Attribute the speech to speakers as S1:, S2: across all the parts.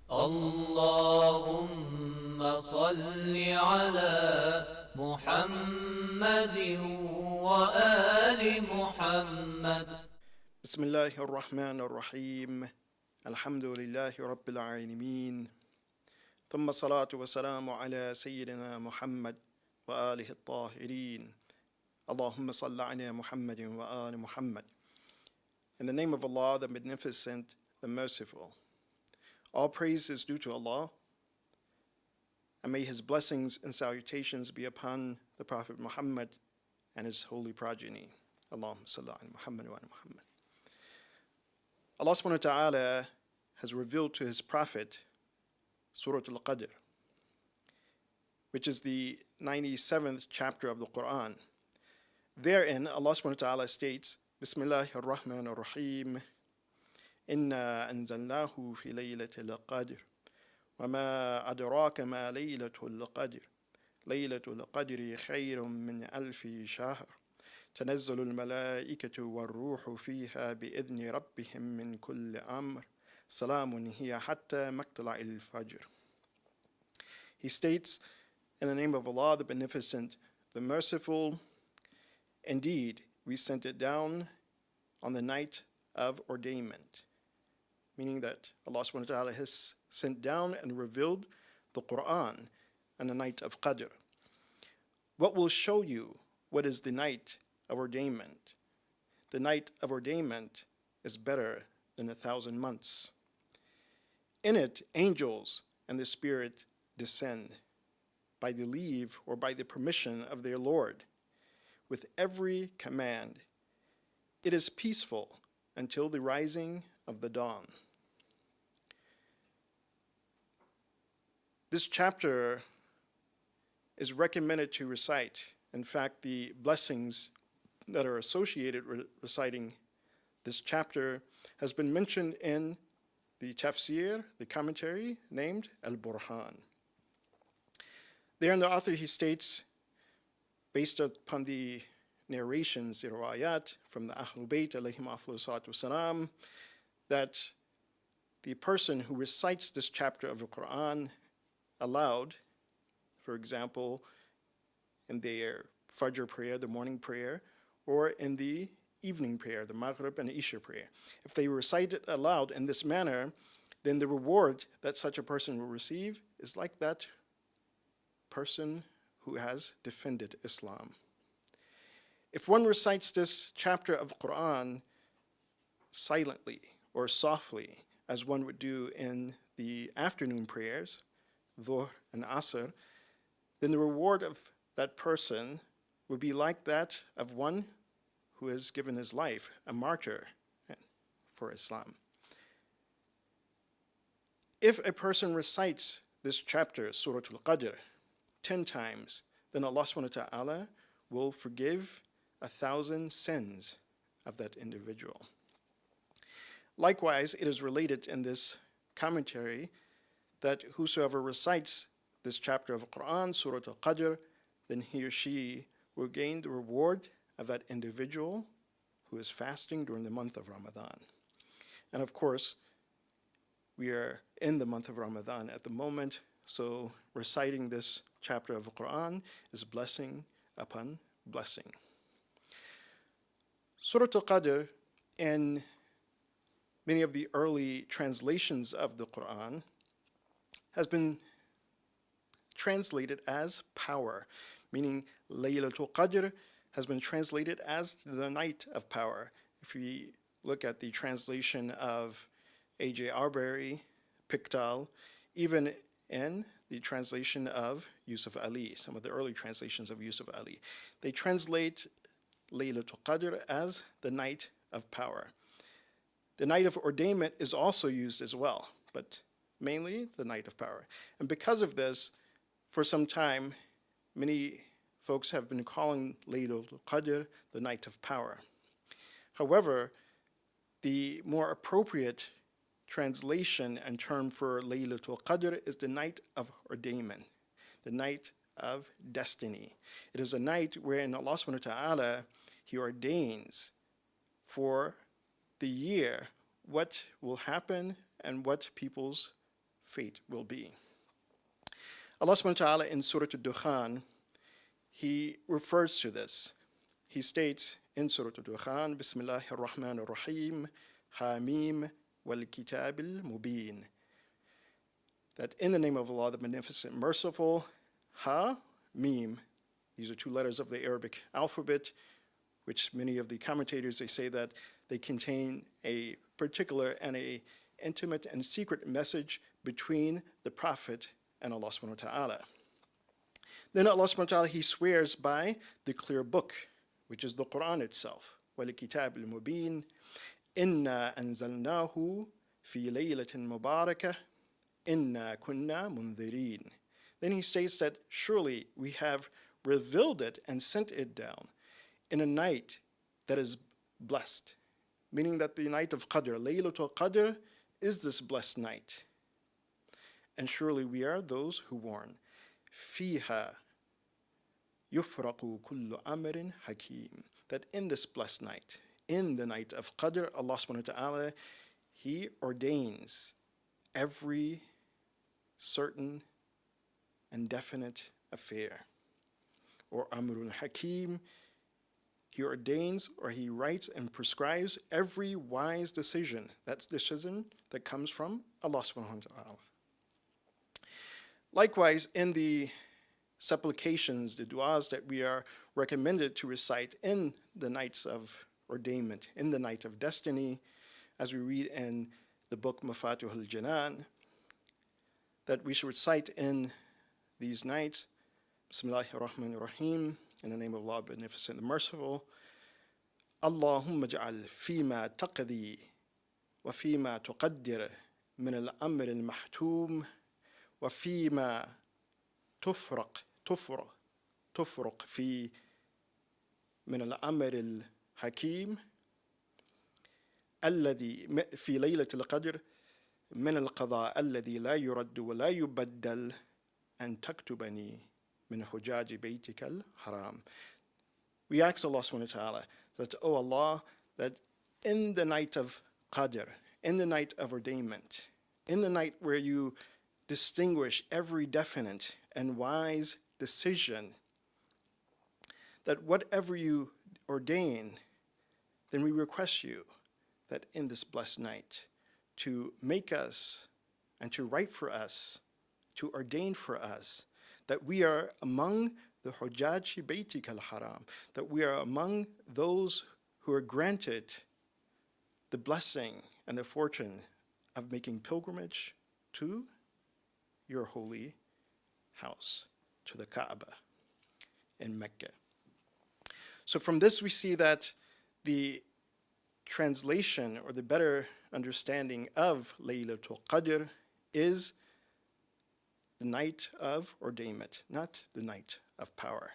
S1: اللهم صل على محمد وآل محمد.
S2: بسم الله الرحمن الرحيم. الحمد لله رب العالمين. ثم الصلاة والسلام على سيدنا محمد وآله الطاهرين. اللهم صل على محمد وآل Muhammad. In the name of Allah, the Magnificent, the Merciful. All praise is due to Allah, and may His blessings and salutations be upon the Prophet Muhammad and his holy progeny. Allahumma salli ala Muhammad wa ala Muhammad. Allah subhanahu wa ta'ala has revealed to His Prophet Surah al-Ghadr, which is the 97th chapter of the Quran. Therein, Allah subhanahu wa ta'ala states, Bismillahir Rahmanir Rahim, Inna anzalnahu fi laylatil qadr, wa ma adraka ma laylatul qadr, laylatul qadri khayrun min alfi shahr, تنزل الملائكة والروح فيها بإذن ربهم من كل أمر سلام هي حتى مطلع الفجر. He states, in the name of Allah, the Beneficent, the Merciful, indeed, we sent it down on the night of ordainment, meaning that Allah subhanahu wa ta'ala has sent down and revealed the Quran on the night of Qadr. What will show you what is the night of ordainment? The night of ordainment is better than 1,000 months. In it, angels and the Spirit descend by the leave or by the permission of their Lord, with every command. It is peaceful until the rising of the dawn. This chapter is recommended to recite. In fact, the blessings that are associated with reciting this chapter has been mentioned in the tafsir, the commentary, named al-Burhan. There in the author he states, based upon the narrations, the riwayat from the Ahlul Bayt alayhim afdalu salatu wasalam, that the person who recites this chapter of the Quran aloud, for example, in their Fajr prayer, the morning prayer, or in the evening prayer, the Maghrib and Isha prayer. If they recite it aloud in this manner, then the reward that such a person will receive is like that person who has defended Islam. If one recites this chapter of Quran silently or softly, as one would do in the afternoon prayers, Dhuhr and Asr, then the reward of that person would be like that of one who has given his life, a martyr for Islam. If a person recites this chapter, Surah al-Ghadr, 10 times, then Allah subhanahu wa ta'ala will forgive 1,000 sins of that individual. Likewise, it is related in this commentary that whosoever recites this chapter of Quran, Surah al-Ghadr, then he or she will gain the reward of that individual who is fasting during the month of Ramadan. And of course, we are in the month of Ramadan at the moment, so reciting this chapter of the Quran is blessing upon blessing. Surah al-Ghadr, in many of the early translations of the Quran, has been translated as power, meaning Laylatul Qadr has been translated as the night of power. If we look at the translation of A.J. Arbery, Pickthall, even in the translation of Yusuf Ali, some of the early translations of Yusuf Ali, they translate Laylatul Qadr as the night of power. The night of ordainment is also used as well, but mainly the night of power. And because of this, for some time, many folks have been calling Laylatul Qadr the night of power. However, the more appropriate translation and term for Laylatul Qadr is the night of ordainment, the night of destiny. It is a night wherein Allah subhanahu wa ta'ala, He ordains for the year what will happen and what people's fate will be. Allah subhanahu wa ta'ala in Surah al-Dukhan, He refers to this. He states in Surah al-Dukhan, Bismillahir Rahmanir Rahim, Hamim wal Kitab al-Mubin. That in the name of Allah, the Beneficent, Merciful, Ha, Mim, these are two letters of the Arabic alphabet, which many of the commentators, they say that they contain a particular and a intimate and secret message between the Prophet and Allah subhanahu wa ta'ala. Then Allah subhanahu wa ta'ala, He swears by the clear book, which is the Quran itself. وَالْكِتَابِ الْمُبِينِ إِنَّا أَنزَلْنَاهُ فِي لَيْلَةٍ مُبَارَكَةٍ إِنَّا كُنَّا مُنذِرِينَ. Then He states that surely we have revealed it and sent it down in a night that is blessed. Meaning that the night of Qadr, Laylatul Qadr, is this blessed night. And surely we are those who warn. فِيهَا يُفْرَقُ كُلُّ أَمْرٍ حَكِيمٍ. That in this blessed night, in the night of Qadr, Allah subhanahu wa ta'ala, He ordains every certain and definite affair. Or Amrun Hakim, He ordains or He writes and prescribes every wise decision. That's decision that comes from Allah subhanahu wa ta'ala. Likewise, in the supplications, the du'as that we are recommended to recite in the nights of ordainment, in the night of destiny, as we read in the book Mafatihul Janan, that we should recite in these nights, Bismillahir Rahmanir Rahim, in the name of Allah, Beneficent and Merciful, Allahumma ja'al fima taqdi wa fima tuqaddir min al-amr al-mahtum wa fima tufraq fi min al-amr al-hakim الذي في ليلة القدر من القضاء الذي لا يرد ولا يبدل أن تكتبني من حجاج بيتك الحرام. We ask Allah subhanahu wa ta'ala that, oh Allah, that in the night of Qadr, in the night of ordainment, in the night where you distinguish every definite and wise decision, that whatever you ordain, then we request you that in this blessed night to make us and to write for us, to ordain for us, that we are among the Hujjaji Baytik al-Haram, that we are among those who are granted the blessing and the fortune of making pilgrimage to your holy house, to the Kaaba in Mecca. So from this we see that the translation or the better understanding of Laylatul Qadr is the night of ordainment, not the night of power.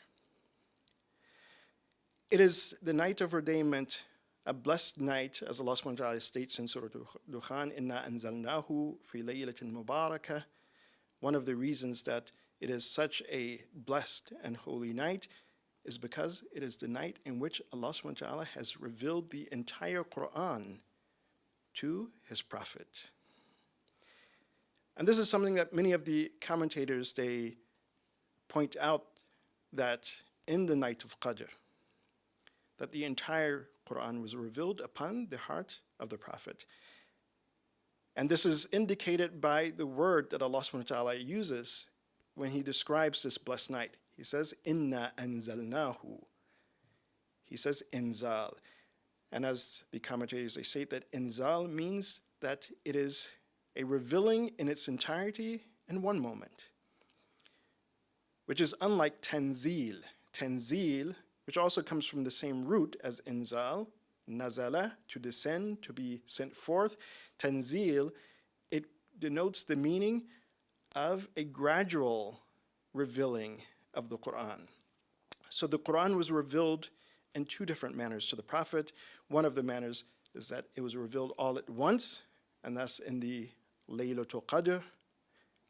S2: It is the night of ordainment, a blessed night, as Allah subhanahu wa ta'ala states in Surah Dukhan, Inna anzalnahu fi laylatin mubarakah. One of the reasons that it is such a blessed and holy night is because it is the night in which Allah subhanahu wa ta'ala has revealed the entire Quran to His Prophet. And this is something that many of the commentators, they point out that in the night of Qadr, that the entire Quran was revealed upon the heart of the Prophet. And this is indicated by the word that Allah subhanahu wa ta'ala uses when He describes this blessed night. He says, Inna anzalnahu. He says, inzal. And as the commentators, they say that inzal means that it is a revealing in its entirety in one moment, which is unlike tanzil. Tanzil, which also comes from the same root as inzal, nazala, to descend, to be sent forth. Tanzil, it denotes the meaning of a gradual revealing of the Quran. So the Quran was revealed in two different manners to the Prophet. One of the manners is that it was revealed all at once, and thus in the Laylatul Qadr,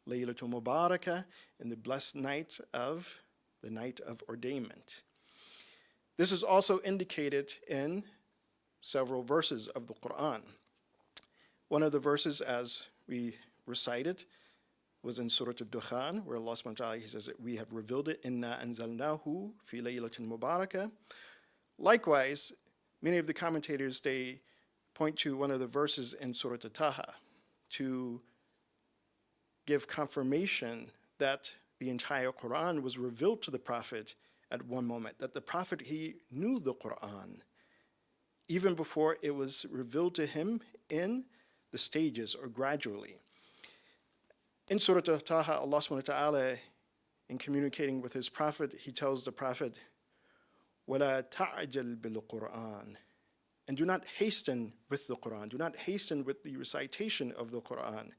S2: Laylatul Mubarakah, in the blessed night of the night of ordainment. This is also indicated in several verses of the Quran. One of the verses, as we recited, was in Surah Al-Dukhan, where Allah subhanahu wa ta'ala, He says, we have revealed it, Inna anzalnahu fi laylatin mubarakah. Likewise, many of the commentators, they point to one of the verses in Surah Al-Taha to give confirmation that the entire Quran was revealed to the Prophet at one moment, that the Prophet, he knew the Quran even before it was revealed to him in the stages or gradually. In Surah Al-Taha, Allah subhanahu wa ta'ala, in communicating with his Prophet, he tells the Prophet, وَلَا تَعْجَلْ بِالْقُرْآنِ, and do not hasten with the Quran, do not hasten with the recitation of the Quran.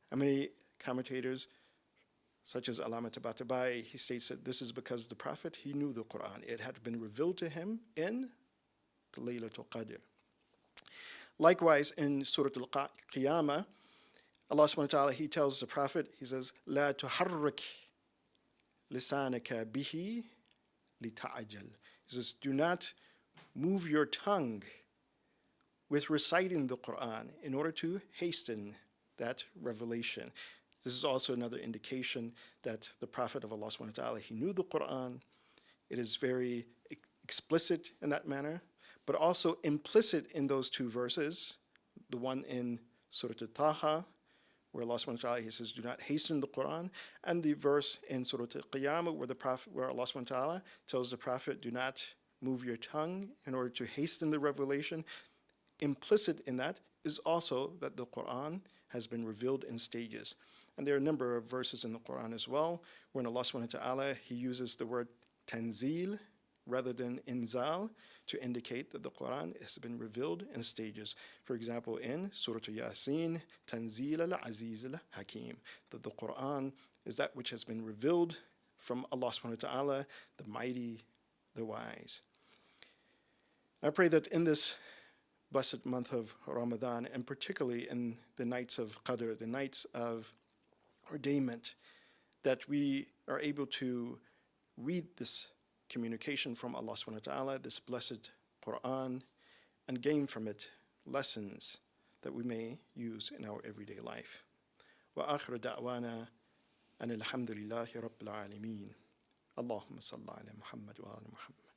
S2: How many commentators, such as Allama Tabatabai, he states that this is because the Prophet, he knew the Quran. It had been revealed to him in the Laylatul Qadr. Likewise, in Surah Al-Qiyamah, Allah subhanahu wa ta'ala, he tells the Prophet, he says, لا تحرك لسانك به لتعجل. He says, do not move your tongue with reciting the Quran in order to hasten that revelation. This is also another indication that the Prophet of Allah subhanahu wa ta'ala, he knew the Quran. It is very explicit in that manner, but also implicit in those two verses, the one in Surah Al-Taha, where Allah subhanahu wa ta'ala, he says, do not hasten the Quran, and the verse in Surah Al-Qiyamah where Allah subhanahu wa ta'ala tells the Prophet, do not move your tongue in order to hasten the revelation. Implicit in that is also that the Quran has been revealed in stages. And there are a number of verses in the Quran as well, when Allah subhanahu wa ta'ala, he uses the word tanzil rather than inzal to indicate that the Quran has been revealed in stages. For example, in Surah Yasin, Tanzil al-Aziz al-Hakim, that the Quran is that which has been revealed from Allah subhanahu wa ta'ala, the mighty, the wise. I pray that in this blessed month of Ramadan, and particularly in the nights of Qadr, the nights of ordainment, that we are able to read this communication from Allah subhanahu wa ta'ala, this blessed Quran, and gain from it lessons that we may use in our everyday life. Wa akhiru da'wana an alhamdulillahi rabbil alameen. Allahumma salli ala Muhammad wa ala Muhammad.